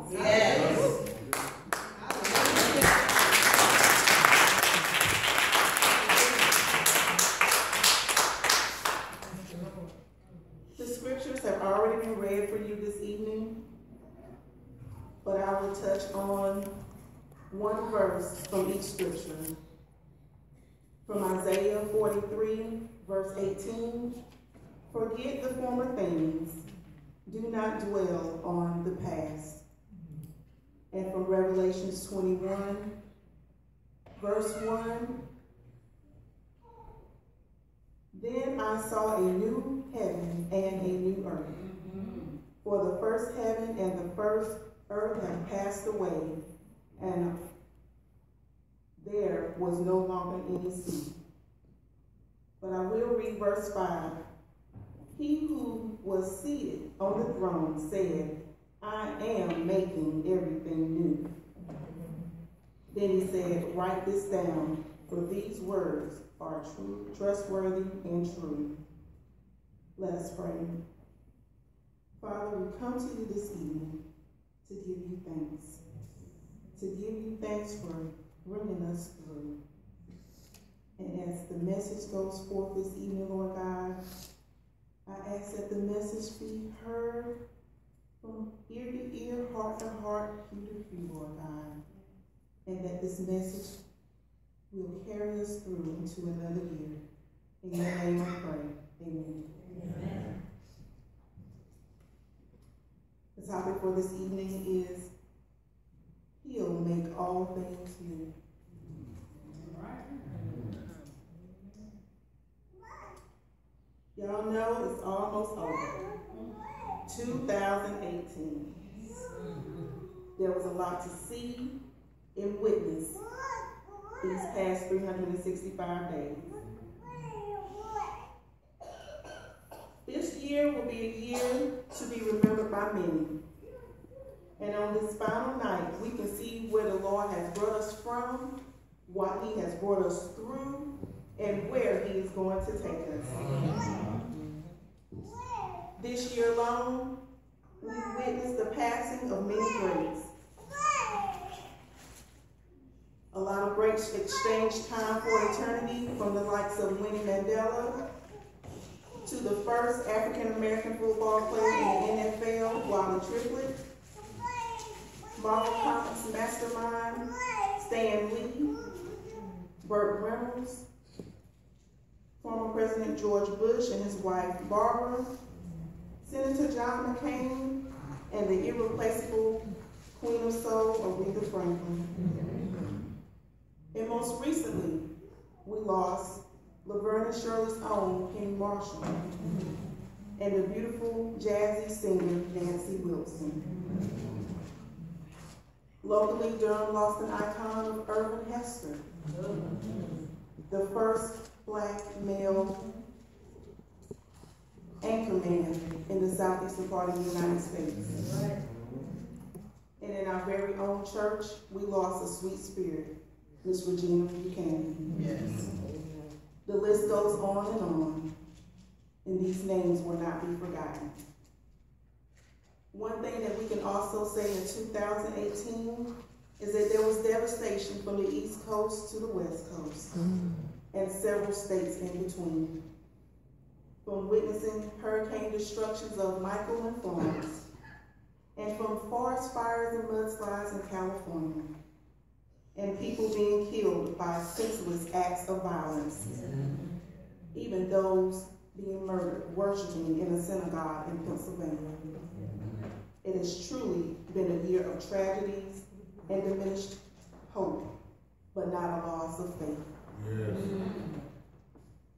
Yes. The scriptures have already been read for you this evening, but I will touch on one verse from each scripture. From Isaiah 43, verse 18, forget the former things, do not dwell on the past. And from Revelations 21, verse 1, then I saw a new heaven and a new earth. For the first heaven and the first earth have passed away, and there was no longer any sea. But I will read verse 5. He who was seated on the throne said, I am making everything new. Then he said, write this down, for these words are true, trustworthy, and true. Let us pray. Father, we come to you this evening to give you thanks. To give you thanks for bringing us through. And as the message goes forth this evening, Lord God, I ask that the message be heard from ear to ear, heart to heart, pew to pew, Lord God. And that this message will carry us through into another year. In your name I pray. Amen. Amen. The topic for this evening is, He'll make all things new. Y'all know it's almost over. 2018. There was a lot to see and witness these past 365 days. This year will be a year to be remembered by many. And on this final night, we can see where the Lord has brought us from, what He has brought us through, and where He is going to take us. This year alone, we've witnessed the passing of many greats. A lot of greats exchanged time for eternity, from the likes of Winnie Mandela to the first African-American football player in the NFL, Wally Triplett, Marvel Comics mastermind Stan Lee, Burt Reynolds, former President George Bush and his wife Barbara, Senator John McCain, and the irreplaceable Queen of Soul, Aretha Franklin. And most recently, we lost Laverne and Shirley's own Penny Marshall and the beautiful jazzy singer Nancy Wilson. Locally, Durham lost an icon of Irvin Hester, the first black male anchorman in the southeastern part of the United States. And in our very own church, we lost a sweet spirit, Miss Regina Buchanan. Yes. The list goes on, and these names will not be forgotten. One thing that we can also say in 2018 is that there was devastation from the East Coast to the West Coast, and several states in between. From witnessing hurricane destructions of Michael and Florence, and from forest fires and mudslides in California, and people being killed by senseless acts of violence, even those being murdered worshiping in a synagogue in Pennsylvania. It has truly been a year of tragedies and diminished hope, but not a loss of faith. Yes.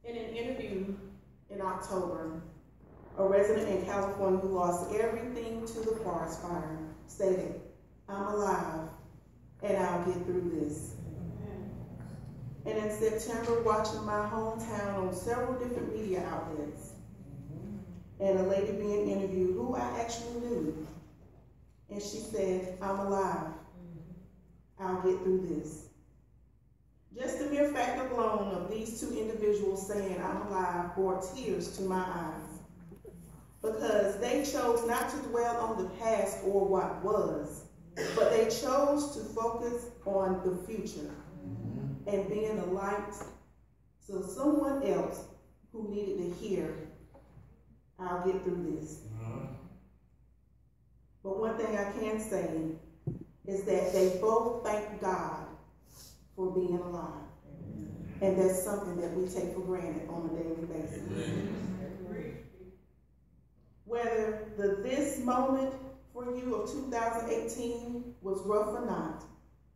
In an interview in October, a resident in California who lost everything to the forest fire stated, I'm alive and I'll get through this. And in September, watching my hometown on several different media outlets, and a lady being interviewed who I actually knew, and she said, I'm alive, I'll get through this. Just the mere fact alone of these two individuals saying I'm alive brought tears to my eyes, because they chose not to dwell on the past or what was, but they chose to focus on the future and being a light so someone else who needed to hear, I'll get through this. But one thing I can say is that they both thank God for being alive. And that's something that we take for granted on a daily basis. Whether this moment for you of 2018 was rough or not,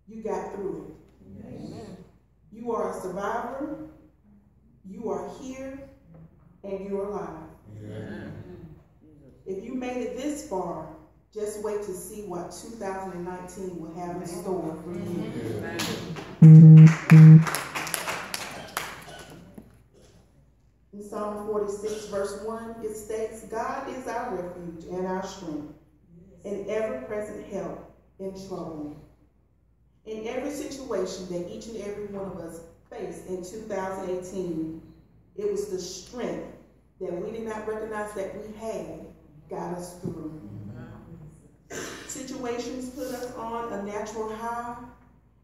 you got through it. Amen. You are a survivor, you are here, and you're alive. Amen. If you made it this far, just wait to see what 2019 will have in store for you. In Psalm 46, verse 1, it states, God is our refuge and our strength, an ever-present help in trouble. In every situation that each and every one of us faced in 2018, it was the strength that we did not recognize that we had got us through. Situations put us on a natural high,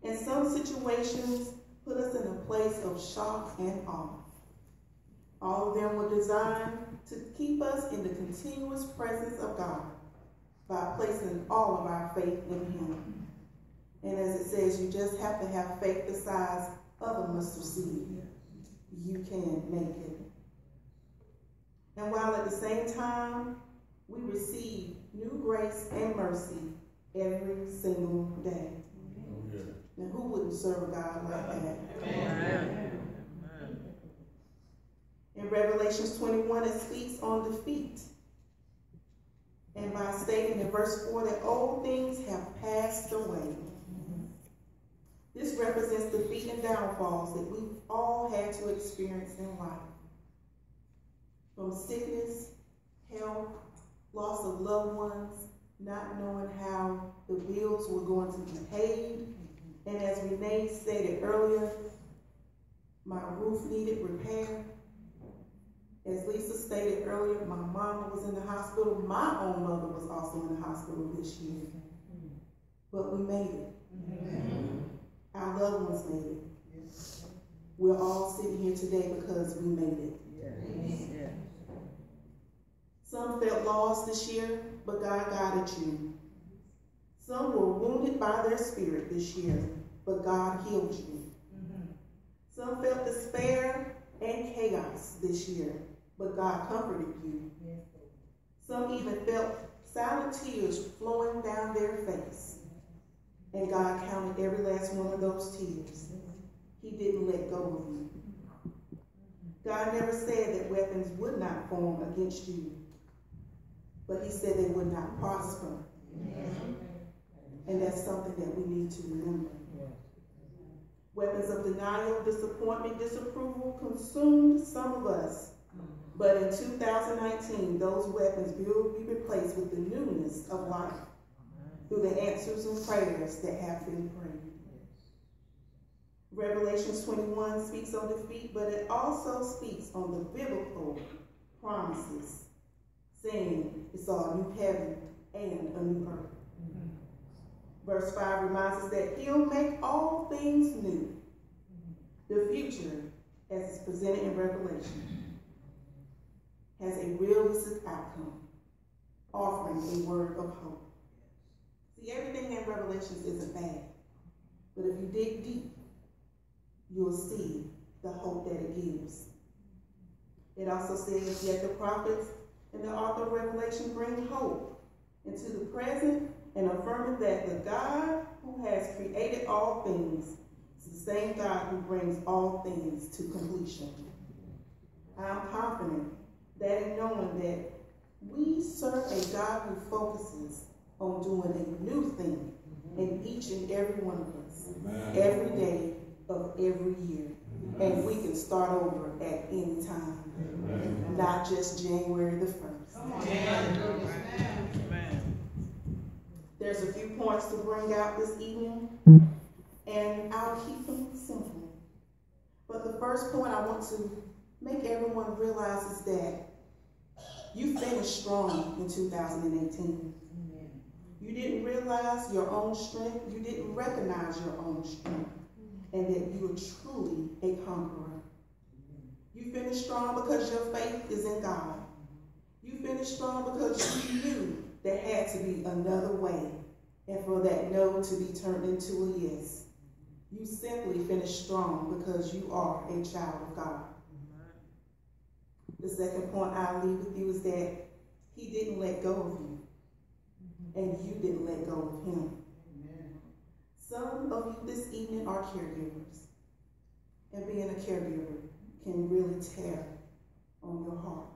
and some situations put us in a place of shock and awe. All of them were designed to keep us in the continuous presence of God by placing all of our faith in Him. And as it says, you just have to have faith the size of a mustard seed. You can make it. And while at the same time, we receive new grace and mercy every single day. Now, who wouldn't serve a God like that? Amen. In Revelations 21, it speaks on defeat. And by stating in verse 4 that old things have passed away. This represents defeat and downfalls that we've all had to experience in life. From sickness, health, loss of loved ones, not knowing how the bills were going to be paid. And as Renee stated earlier, my roof needed repair. As Lisa stated earlier, my mama was in the hospital. My own mother was also in the hospital this year. But we made it. Amen. Our loved ones made it. We're all sitting here today because we made it. Yes. Some felt lost this year, but God guided you. Some were wounded by their spirit this year, but God healed you. Some felt despair and chaos this year, but God comforted you. Some even felt silent tears flowing down their face, and God counted every last one of those tears. He didn't let go of you. God never said that weapons would not form against you, but He said they would not prosper. And that's something that we need to remember. Weapons of denial, disappointment, disapproval consumed some of us. But in 2019, those weapons will be replaced with the newness of life through the answers and prayers that have been prayed. Revelations 21 speaks on defeat, but it also speaks on the biblical promises, saying it's a new heaven and a new earth. Verse 5 reminds us that He'll make all things new. The future, as is presented in Revelation, has a realistic outcome, offering a word of hope. See, everything in Revelations isn't bad, but if you dig deep, you'll see the hope that it gives. It also says, yet the prophets and the author of Revelation bring hope into the present and affirming that the God who has created all things is the same God who brings all things to completion. I am confident that in knowing that we serve a God who focuses on doing a new thing in each and every one of us, every day of every year. And we can start over at any time, not just January the 1st. There's a few points to bring out this evening, and I'll keep them simple. But the first point I want to make everyone realize is that you finished strong in 2018. You didn't realize your own strength. You didn't recognize your own strength. And that you are truly a conqueror. You finished strong because your faith is in God. You finished strong because you knew there had to be another way, and for that no to be turned into a yes. You simply finished strong because you are a child of God. The second point I'll leave with you is that he didn't let go of you, and you didn't let go of him. Some of you this evening are caregivers, and being a caregiver can really tear on your heart.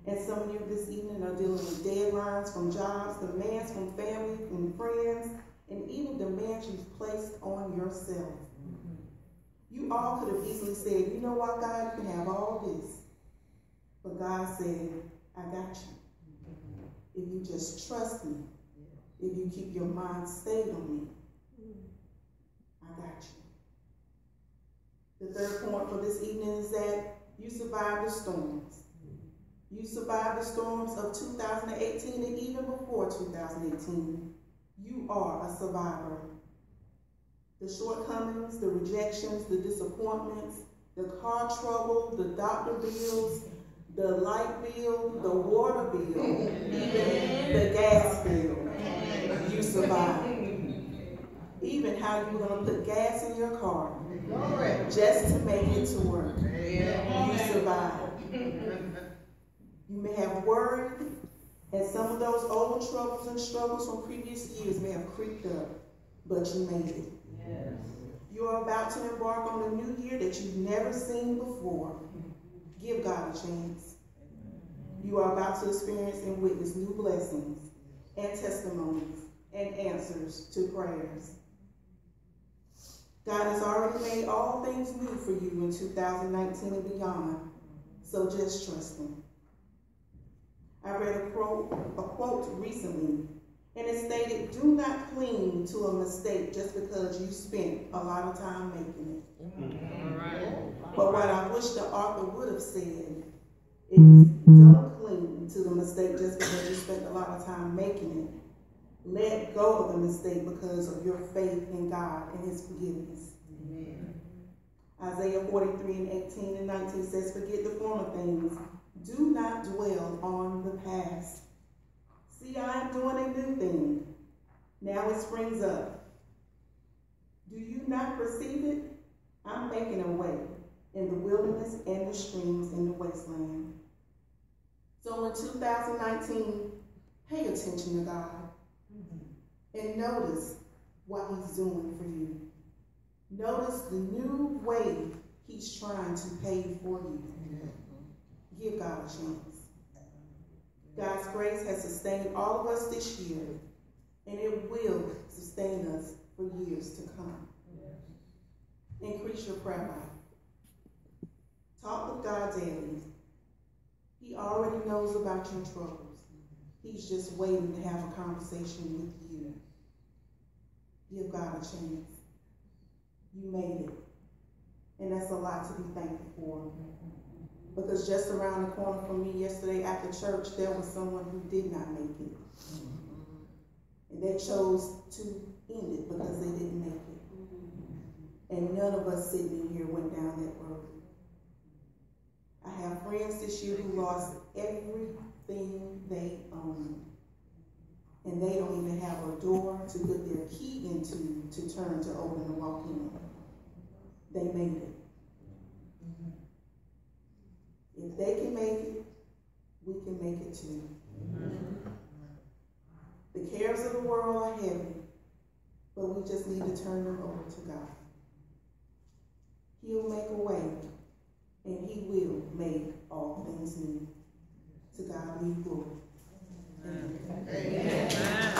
And some of you this evening are dealing with deadlines from jobs, demands from family and friends, and even demands you've placed on yourself. You all could have easily said, you know what, God, you can have all this. But God said, I got you. If you just trust me, if you keep your mind stayed on me, I got you. The third point for this evening is that you survived the storms. You survived the storms of 2018 and even before 2018. You are a survivor. The shortcomings, the rejections, the disappointments, the car trouble, the doctor bills, the light bill, the water bill, even the gas bill, you survived. Even how you were going to put gas in your car just to make it to work. You survived. You may have worried, and some of those old troubles and struggles from previous years may have creeped up, but you made it. Yes. You are about to embark on a new year that you've never seen before. Give God a chance. You are about to experience and witness new blessings and testimonies and answers to prayers. God has already made all things new for you in 2019 and beyond, so just trust him. I read a quote recently, and it stated, do not cling to a mistake just because you spent a lot of time making it. But what I wish the author would have said is, don't cling to the mistake just because you spent a lot of time making it. Let go of the mistake because of your faith in God and his forgiveness. Amen. Isaiah 43 and 18 and 19 says, forget the former things. Do not dwell on the past. See, I am doing a new thing. Now it springs up. Do you not perceive it? I'm making a way in the wilderness and the streams in the wasteland. So in 2019, pay attention to God and notice what he's doing for you. Notice the new way he's trying to pave for you. Give God a chance. God's grace has sustained all of us this year, and it will sustain us for years to come. Increase your prayer life. Talk with God daily. He already knows about your troubles. He's just waiting to have a conversation with you. Give God a chance. You made it. And that's a lot to be thankful for. Because just around the corner from me yesterday after church, there was someone who did not make it. And they chose to end it because they didn't make it. And none of us sitting in here went down that road. I have friends this year who lost everything they own. And they don't even have a door to put their key into to turn to open and walk in. They made it. If they can make it, we can make it too. The cares of the world are heavy, but we just need to turn them over to God. He'll make a way, and he will make all things new. To God be glory. Amen. Amen.